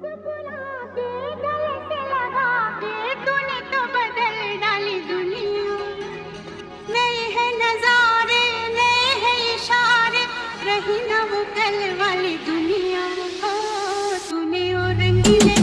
मुस्कुरा के गले से लगा के तूने तो बदल डाली दुनिया। नए हैं नजारे, नए हैं इशारे, रही ना वो कल वाली दुनिया। ओ तूने और रंगीले